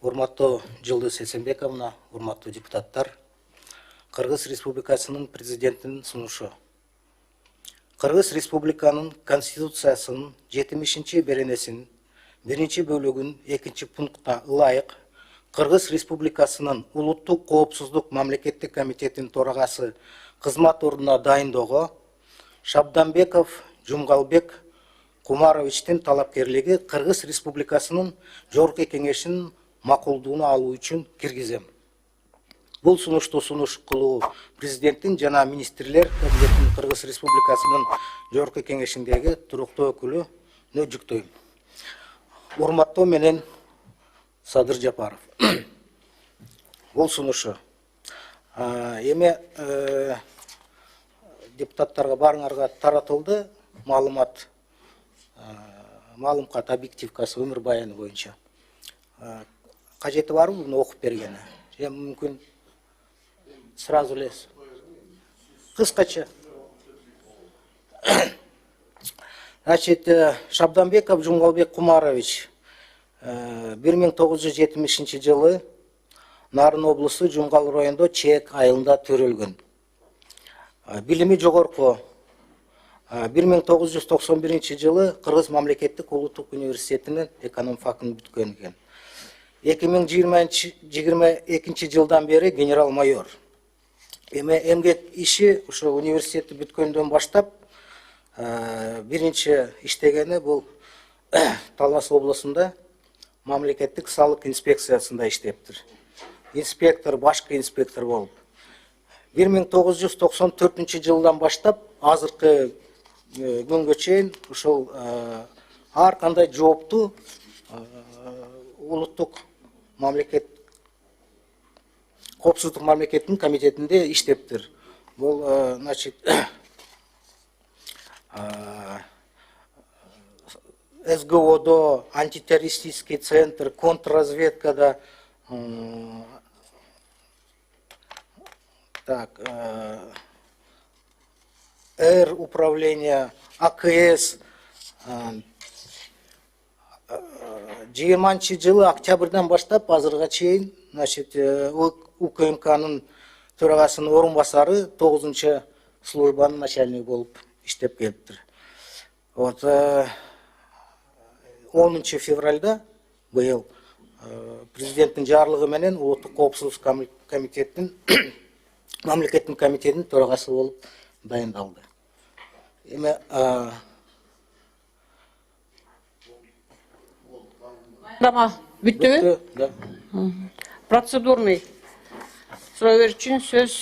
Урматтуу Жылдыз Эсенбековна, урматтуу депутаттар, Кыргыз Республикасынын президентинин сунушу. Кыргыз Республиканын Конституциясынын 70-беренесинин 1-бөлүгүнүн 2-пунктуна ылайык Кыргыз Республикасынын Улуттук коопсуздук мамлекеттик комитетинин төрагасы кызмат ордуна дайындоого Шабданбеков Жумгалбек Кумаровичтин талапкерлиги Кыргыз Республикасынын Жогорку Кеңешинин макулдууна алуу үчүн киргизем. Бул сунушту сунуш кылуу президенттин жана министрлер кабинетинин Кыргыз Республикасынын Жогорку Кеңешиндеги туруктуу өкүлүнө жүктөйм. Урматтоо менен Садыр Жапаров. Бул сунушу эме депутаттарга баарыңарга таратылды маалымат, маалымкат объективкасы өмүр баяны боюнча. Кажети барбы буну окуп бергени? Же мүмкүн сразу эле кыскача. Значит, Шабданбеков Жумгалбек Кумарович 1970 жылы Нарын облусу Жумгал районунда Чек айылында төрөлгөн. Билими жогорку. 1991 жылы Кыргыз мамлекеттик улуттук университетинин эконом факын бүткөн экен. 2022 жылдан бери генерал-майор. Эме эмгек иши ошо университетти бүткөндөн баштап биринчи иштегени бул Талас облусунда мамлекеттик салык инспекциясында иштептир. Инспектор, башкы инспектор болуп. 1994 жылдан баштап азыркы күнгө чейин ушул ар кандай жоопту улуттук мамлекет коопсуздук мамлекеттин комитетинде иштептир. Бул значит СГОдо, антитеррористический центр, контрразведкада, Р управление, АКС. 20 жылы октябрдан баштап азырга чейин, значит, УКМКнын төрагасынын орун басары 9-чы службанын начальниги болуп иштеп келиптир. Вот 10 февральда быйыл президенттин жарлыгы менен улуттук коопсуздук комитетинин мамлекеттин комитетинин төрагасы болуп дайындалды. Эме бүттүбү? Да. Процедурный суроо берүү үчүн сөз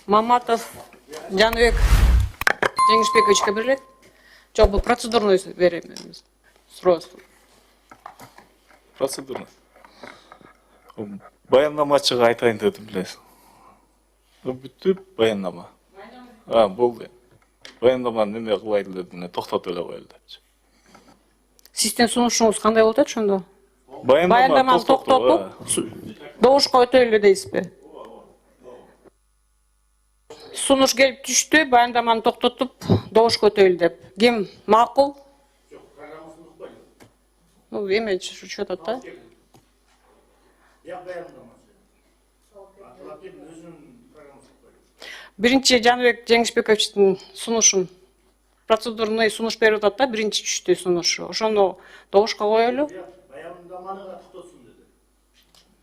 Маматов Жаныбек Жеңишбековичке берилет. Жок, бул процедурный беребиз. Суроо. Процедурный. Баяндамачыга айтайын дедим билесиң. Бүттү баяндама. Болду. Баяндаманы неме кылайлы дедим, токтотуп эле коелу депчи. Сиздин сунушуңуз кандай болуп атат ошондо? Баяндаманы токтотуп, добушка өтөйлү дейсизби? Сунуш келип түштү, баяндаманы токтотуп, добушка өтөйлү деп. Ким макул? Жок, программасын укпайм. Ну, эме чыгып атат да. Я баяндамасы. Атылапкем өзүнүн программасын укпайм. Биринчи Жаныбек Жеңишбековичтин сунушун процедурный сунуш берип атат да, биринчи түштү сунушу. Ошону добушка коелу. Баяндаманы да токтотсун деди.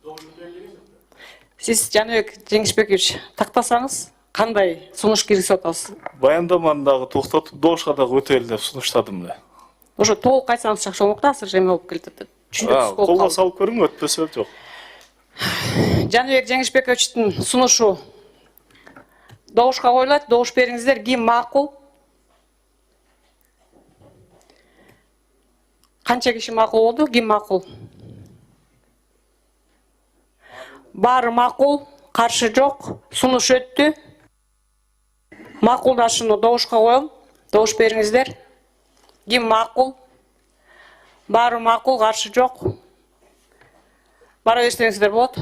Добушка деген жок. Сиз Жаныбек Жеңишбекович тактасаңыз, кандай сунуш киргизип атасыз? Баяндаманы дагы токтотуп, добушка дагы өтөйлү деп сунуштадым эле. Ошо толук айтсаңыз жакшы болмок да, азыр эме болуп келатат. Колго салып көрүң, өтпөсө жок. Жаныбек Жеңишбековичтин сунушу добушка коюлат, добуш бериңиздер. Ким макул? Канча киши макул болду? Ким макул? Баары макул, каршы жок. Сунуш өттү. Макулдашууну добушка коем. Добуш бериңиздер. Ким макул? Баары макул, каршы жок. Бара берсеңиздер болот.